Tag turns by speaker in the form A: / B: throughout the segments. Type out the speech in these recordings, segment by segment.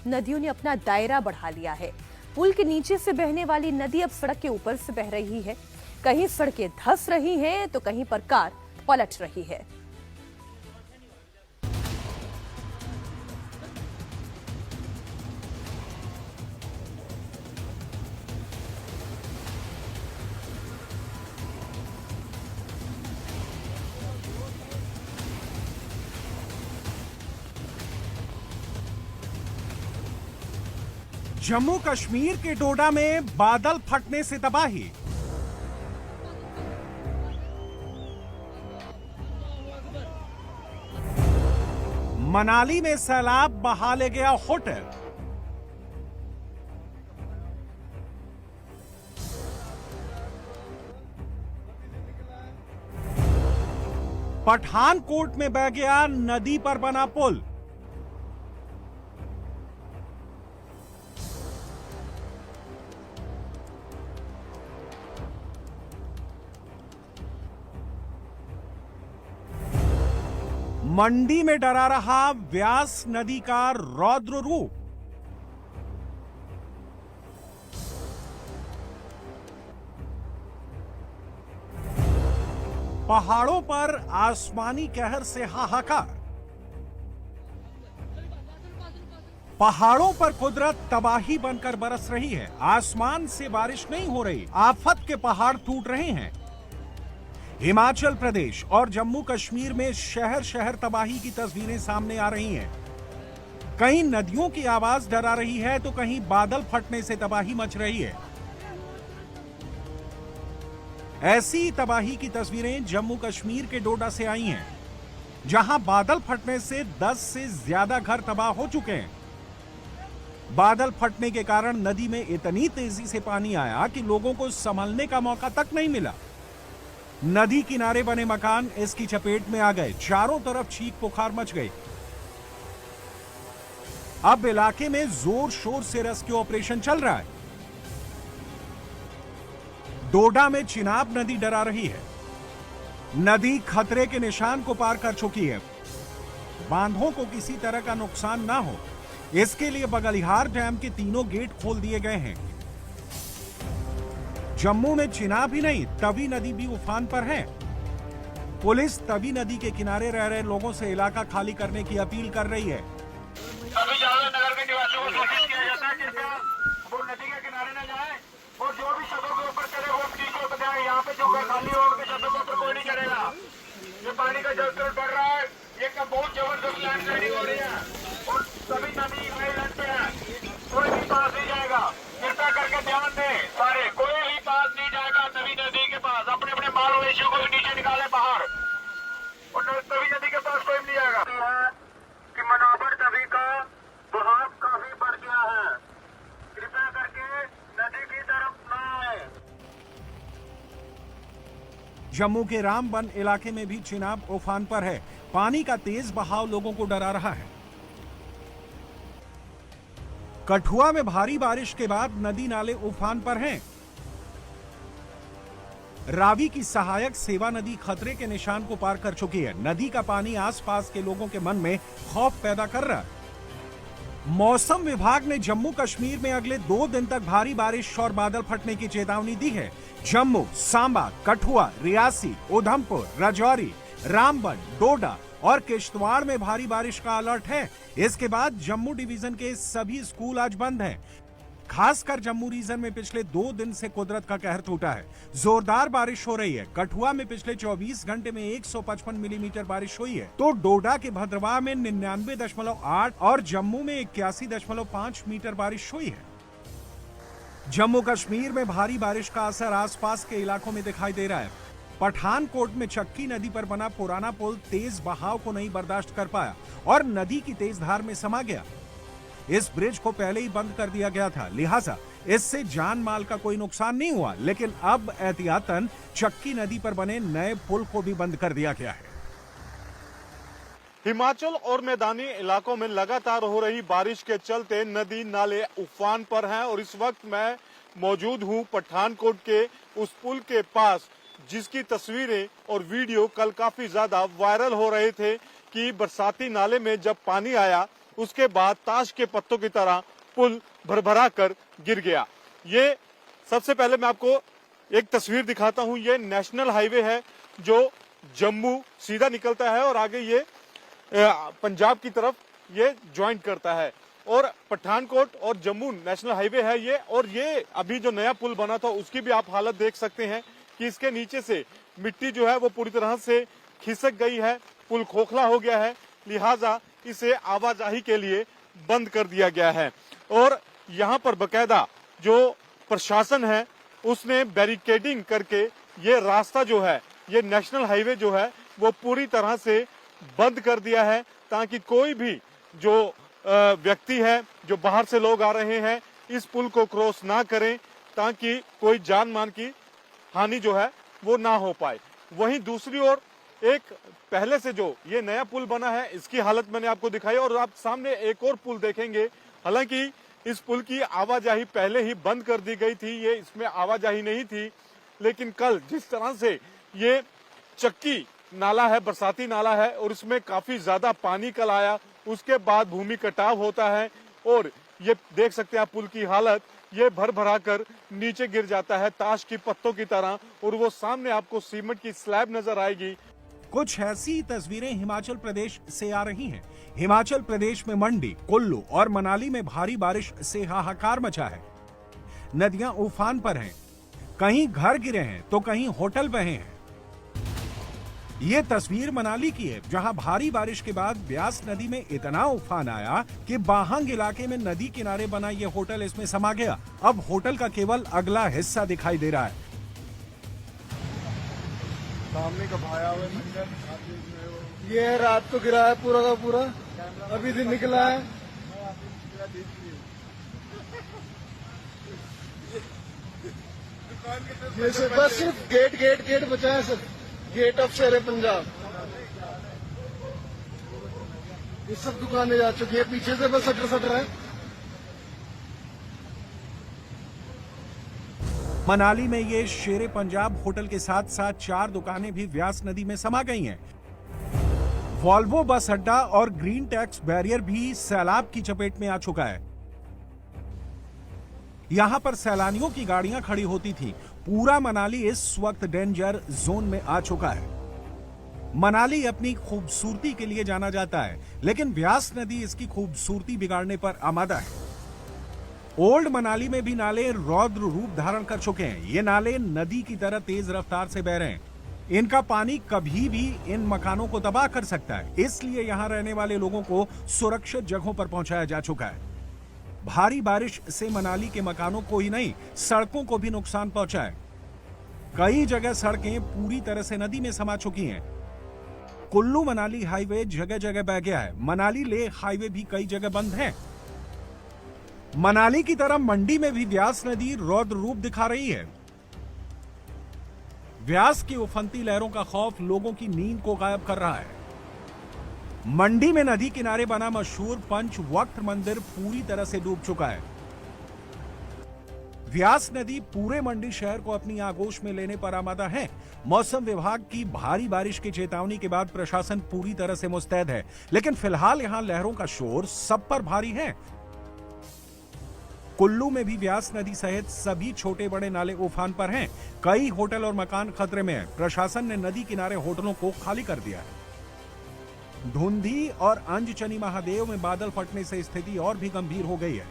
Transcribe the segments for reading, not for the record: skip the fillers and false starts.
A: नदियों ने अपना दायरा बढ़ा लिया है। पुल के नीचे से बहने वाली नदी अब सड़क के ऊपर से बह रही है। कहीं सड़कें धंस रही हैं तो कहीं पर कार पलट रही है।
B: जम्मू कश्मीर के डोडा में बादल फटने से तबाही। मनाली में सैलाब बहा ले गया होटल। पठानकोट में बह गया नदी पर बना पुल। मंडी में डरा रहा व्यास नदी का रौद्र रूप। पहाड़ों पर आसमानी कहर से हाहाकार। पहाड़ों पर कुदरत तबाही बनकर बरस रही है। आसमान से बारिश नहीं हो रही, आफत के पहाड़ टूट रहे हैं। हिमाचल प्रदेश और जम्मू कश्मीर में शहर शहर तबाही की तस्वीरें सामने आ रही हैं। कहीं नदियों की आवाज डरा रही है तो कहीं बादल फटने से तबाही मच रही है। ऐसी तबाही की तस्वीरें जम्मू कश्मीर के डोडा से आई हैं, जहां बादल फटने से 10 से ज्यादा घर तबाह हो चुके हैं। बादल फटने के कारण नदी में इतनी तेजी से पानी आया कि लोगों को संभलने का मौका तक नहीं मिला। नदी किनारे बने मकान इसकी चपेट में आ गए। चारों तरफ चीख पुकार मच गई। अब इलाके में जोर शोर से रेस्क्यू ऑपरेशन चल रहा है। डोडा में चिनाब नदी डरा रही है। नदी खतरे के निशान को पार कर चुकी है। बांधों को किसी तरह का नुकसान ना हो, इसके लिए बगलिहार डैम के तीनों गेट खोल दिए गए हैं। जम्मू में चिनाब ही नहीं, तवी नदी भी उफान पर है। पुलिस तवी नदी के किनारे रह रहे लोगों से इलाका खाली करने की अपील कर रही है।
C: सभी नगर के निवासियों को सूचित किया जाता है कृपया वो नदी के किनारे न जाएं और जो भी छतों के ऊपर चढ़े वो नीचे उतर जाए। यहाँ पे जो घर खाली होगा छतों के ऊपर कोई नहीं चढ़ेगा। ये पानी का जलस्तर बढ़ रहा है, ये का बहुत जबरदस्त लैंडस्लाइडिंग हो रही है और सभी नदी हाईलैंड पे है, कोई भी पास नहीं जाएगा। कृपया करके ध्यान दें सारे, कोई भी पास नहीं जाएगा तवी नदी के पास। अपने अपने माल मवेशियों को भी नीचे निकाले बाहर और तवी नदी के पास कोई नहीं जाएगा। कि मनाबर तवी का बहाव काफी बढ़ गया है, कृपया करके नदी की तरफ न आए।
B: जम्मू के रामबन इलाके में भी चिनाब उफान पर है। पानी का तेज बहाव लोगों को डरा रहा है। कठुआ में भारी बारिश के बाद नदी नाले उफान पर हैं। रावी की सहायक सेवा नदी खतरे के निशान को पार कर चुकी है। नदी का पानी आसपास के लोगों के मन में खौफ पैदा कर रहा है। मौसम विभाग ने जम्मू कश्मीर में अगले 2 दिन तक भारी बारिश और बादल फटने की चेतावनी दी है। जम्मू, सांबा, कठुआ, रियासी, उधमपुर, राजौरी, रामबन, डोडा और किश्तवाड़ में भारी बारिश का अलर्ट है। इसके बाद जम्मू डिवीजन के सभी स्कूल आज बंद हैं। खासकर जम्मू रीजन में पिछले 2 दिन से कुदरत का कहर टूटा है। जोरदार बारिश हो रही है। कठुआ में पिछले 24 घंटे में 155 मिलीमीटर बारिश हुई है, तो डोडा के भद्रवाह में 99.8 और जम्मू में 81.5 मीटर बारिश हुई है। जम्मू कश्मीर में भारी बारिश का असर आसपास के इलाकों में दिखाई दे रहा है। पठानकोट में चक्की नदी पर बना पुराना पुल तेज बहाव को नहीं बर्दाश्त कर पाया और नदी की तेज धार में समा गया। इस ब्रिज को पहले ही बंद कर दिया गया था, लिहाजा इससे जान माल का कोई नुकसान नहीं हुआ, लेकिन अब एहतियातन चक्की नदी पर बने नए पुल को भी बंद कर दिया गया है।
D: हिमाचल और मैदानी इलाकों में लगातार हो रही बारिश के चलते नदी नाले उफान पर हैं और इस वक्त मैं मौजूद हूं पठानकोट के उस पुल के पास, जिसकी तस्वीरें और वीडियो कल काफी ज्यादा वायरल हो रहे थे कि बरसाती नाले में जब पानी आया उसके बाद ताश के पत्तों की तरह पुल भरभरा कर गिर गया। ये सबसे पहले मैं आपको एक तस्वीर दिखाता हूं। ये नेशनल हाईवे है जो जम्मू सीधा निकलता है और आगे ये पंजाब की तरफ ये ज्वाइंट करता है, और पठानकोट और जम्मू नेशनल हाईवे है ये। और ये अभी जो नया पुल बना था उसकी भी आप हालत देख सकते हैं कि इसके नीचे से मिट्टी जो है वो पूरी तरह से खिसक गई है, पुल खोखला हो गया है, लिहाजा इसे आवाजाही के लिए बंद कर दिया गया है। और यहाँ पर बकायदा जो प्रशासन है उसने बैरिकेडिंग करके ये रास्ता जो है, ये नेशनल हाईवे जो है वो पूरी तरह से बंद कर दिया है, ताकि कोई भी जो व्यक्ति है, जो बाहर से लोग आ रहे हैं, इस पुल को क्रॉस ना करें, ताकि कोई जान मान की हानि जो है वो ना हो पाए। वहीं दूसरी ओर एक पहले से जो ये नया पुल बना है इसकी हालत मैंने आपको दिखाई, और आप सामने एक और पुल देखेंगे। हालांकि इस पुल की आवाजाही पहले ही बंद कर दी गई थी, ये इसमें आवाजाही नहीं थी, लेकिन कल जिस तरह से ये चक्की नाला है, बरसाती नाला है, और इसमें काफी ज्यादा पानी कल आया, उसके बाद भूमि कटाव होता है और ये देख सकते हैं आप पुल की हालत, ये भर भरा कर नीचे गिर जाता है ताश की पत्तों की तरह, और वो सामने आपको सीमेंट की स्लैब नजर आएगी।
B: कुछ ऐसी तस्वीरें हिमाचल प्रदेश से आ रही हैं। हिमाचल प्रदेश में मंडी, कुल्लू और मनाली में भारी बारिश से हाहाकार मचा है। नदियां उफान पर हैं, कहीं घर गिरे हैं तो कहीं होटल बहे हैं। ये तस्वीर मनाली की है, जहां भारी बारिश के बाद ब्यास नदी में इतना उफान आया कि बाहंग इलाके में नदी किनारे बना ये होटल इसमें समा गया। अब होटल का केवल अगला हिस्सा दिखाई दे रहा है।
E: सामने का भाया हुआ मंदिर ये रात को गिरा है पूरा का पूरा, अभी दिन निकला है। ये से बस सिर्फ गेट बचा है, सर गेट ऑफ शेर पंजाब। ये सब दुकानें जा चुकी है, पीछे से बस सटर है।
B: मनाली में ये शेरे पंजाब होटल के साथ साथ 4 दुकानें भी व्यास नदी में समा गई हैं। वॉल्वो बस अड्डा और ग्रीन टैक्स बैरियर भी सैलाब की चपेट में आ चुका है। यहां पर सैलानियों की गाड़ियां खड़ी होती थी। पूरा मनाली इस वक्त डेंजर जोन में आ चुका है। मनाली अपनी खूबसूरती के लिए जाना जाता है, लेकिन व्यास नदी इसकी खूबसूरती बिगाड़ने पर आमादा है। ओल्ड मनाली में भी नाले रौद्र रूप धारण कर चुके हैं। ये नाले नदी की तरह तेज रफ्तार से बह रहे हैं। इनका पानी कभी भी इन मकानों को तबाह कर सकता है, इसलिए यहां रहने वाले लोगों को सुरक्षित जगहों पर पहुंचाया जा चुका है। भारी बारिश से मनाली के मकानों को ही नहीं, सड़कों को भी नुकसान पहुंचा है। कई जगह सड़कें पूरी तरह से नदी में समा चुकी हैं। कुल्लू मनाली हाईवे जगह जगह बह गया है। मनाली लेह हाईवे भी कई जगह बंद है। मनाली की तरह मंडी में भी व्यास नदी रौद्र रूप दिखा रही है। व्यास की उफनती लहरों का खौफ लोगों की नींद को गायब कर रहा है। मंडी में नदी किनारे बना मशहूर पंच वक्त मंदिर पूरी तरह से डूब चुका है। व्यास नदी पूरे मंडी शहर को अपनी आगोश में लेने पर आमादा है। मौसम विभाग की भारी बारिश की चेतावनी के बाद प्रशासन पूरी तरह से मुस्तैद है, लेकिन फिलहाल यहां लहरों का शोर सब पर भारी है। कुल्लू में भी व्यास नदी सहित सभी छोटे बड़े नाले उफान पर हैं। कई होटल और मकान खतरे में हैं। प्रशासन ने नदी किनारे होटलों को खाली कर दिया है। धुंधी और अंजचनी महादेव में बादल फटने से स्थिति और भी गंभीर हो गई है।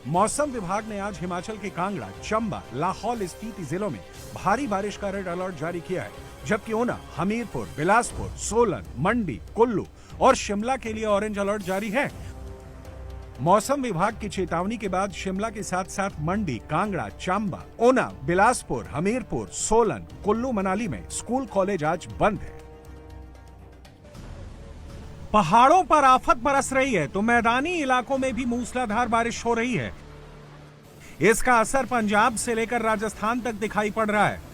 B: मौसम विभाग ने आज हिमाचल के कांगड़ा, चंबा, लाहौल स्पीति जिलों में भारी बारिश का रेड अलर्ट जारी किया है, जबकि ऊना, हमीरपुर, बिलासपुर, सोलन, मंडी, कुल्लू और शिमला के लिए ऑरेंज अलर्ट जारी है। मौसम विभाग की चेतावनी के बाद शिमला के साथ साथ मंडी, कांगड़ा, चंबा, ऊना, बिलासपुर, हमीरपुर, सोलन, कुल्लू, मनाली में स्कूल कॉलेज आज बंद है। पहाड़ों पर आफत बरस रही है तो मैदानी इलाकों में भी मूसलाधार बारिश हो रही है। इसका असर पंजाब से लेकर राजस्थान तक दिखाई पड़ रहा है।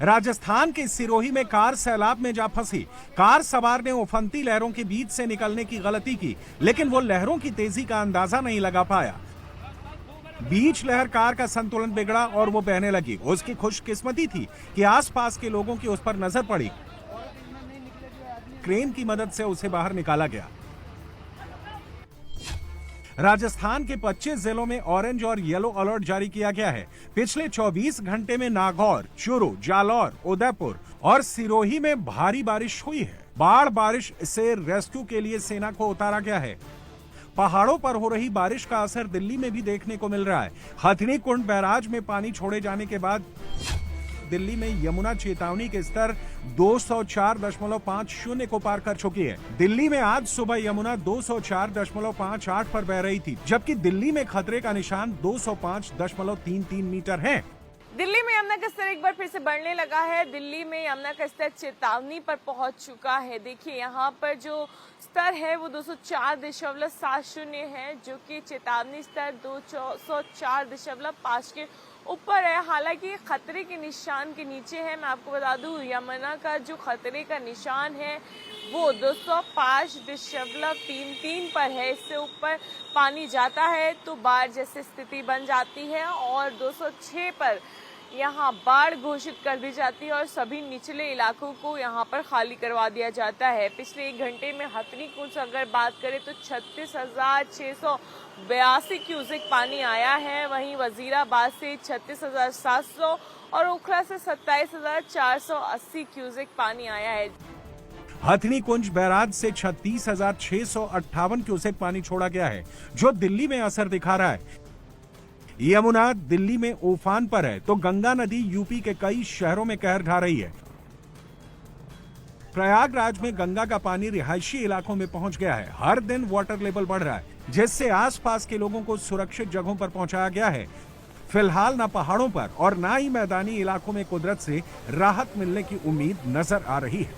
B: राजस्थान के सिरोही में कार सैलाब में जा फंसी। कार सवार ने उफनती लहरों के बीच से निकलने की गलती की, लेकिन वो लहरों की तेजी का अंदाजा नहीं लगा पाया। बीच लहर कार का संतुलन बिगड़ा और वो बहने लगी। उसकी खुशकिस्मती थी कि आसपास के लोगों की उस पर नजर पड़ी। क्रेन की मदद से उसे बाहर निकाला गया। राजस्थान के 25 जिलों में ऑरेंज और येलो अलर्ट जारी किया गया है। पिछले 24 घंटे में नागौर, चूरू, जालौर, उदयपुर और सिरोही में भारी बारिश हुई है। बाढ़ बारिश से रेस्क्यू के लिए सेना को उतारा गया है। पहाड़ों पर हो रही बारिश का असर दिल्ली में भी देखने को मिल रहा है। हथनी कुंड बैराज में पानी छोड़े जाने के बाद दिल्ली में यमुना चेतावनी के स्तर 204.50 को पार कर चुकी है। दिल्ली में आज सुबह यमुना 204.58 पर बह रही थी, जबकि दिल्ली में खतरे का निशान 205.33 मीटर है।
F: दिल्ली में यमुना का स्तर एक बार फिर से बढ़ने लगा है। दिल्ली में यमुना का स्तर चेतावनी पर पहुंच चुका है। देखिए यहाँ पर जो स्तर है वो 204.70 है, जो कि चेतावनी स्तर 204.5 के ऊपर है। हालांकि खतरे के निशान के नीचे है। मैं आपको बता दूं यमुना का जो खतरे का निशान है वो 205.33 पर है। इससे ऊपर पानी जाता है तो बाढ़ जैसी स्थिति बन जाती है और 206 पर यहाँ बाढ़ घोषित कर दी जाती है और सभी निचले इलाकों को यहाँ पर खाली करवा दिया जाता है। पिछले 1 घंटे में हथनी कुंड से अगर बात करें तो 36,682 क्यूसेक पानी आया है। वहीं वजीराबाद से 36,700 और ओखला से 27,480 क्यूसेक पानी आया है।
B: हथनी कुंज बैराज से 36,658 क्यूसेक पानी छोड़ा गया है, जो दिल्ली में असर दिखा रहा है। यमुना दिल्ली में उफान पर है तो गंगा नदी यूपी के कई शहरों में कहर ढा रही है। प्रयागराज में गंगा का पानी रिहायशी इलाकों में पहुंच गया है। हर दिन वाटर लेवल बढ़ रहा है, जिससे आसपास के लोगों को सुरक्षित जगहों पर पहुंचाया गया है। फिलहाल न पहाड़ों पर और न ही मैदानी इलाकों में कुदरत से राहत मिलने की उम्मीद नजर आ रही है।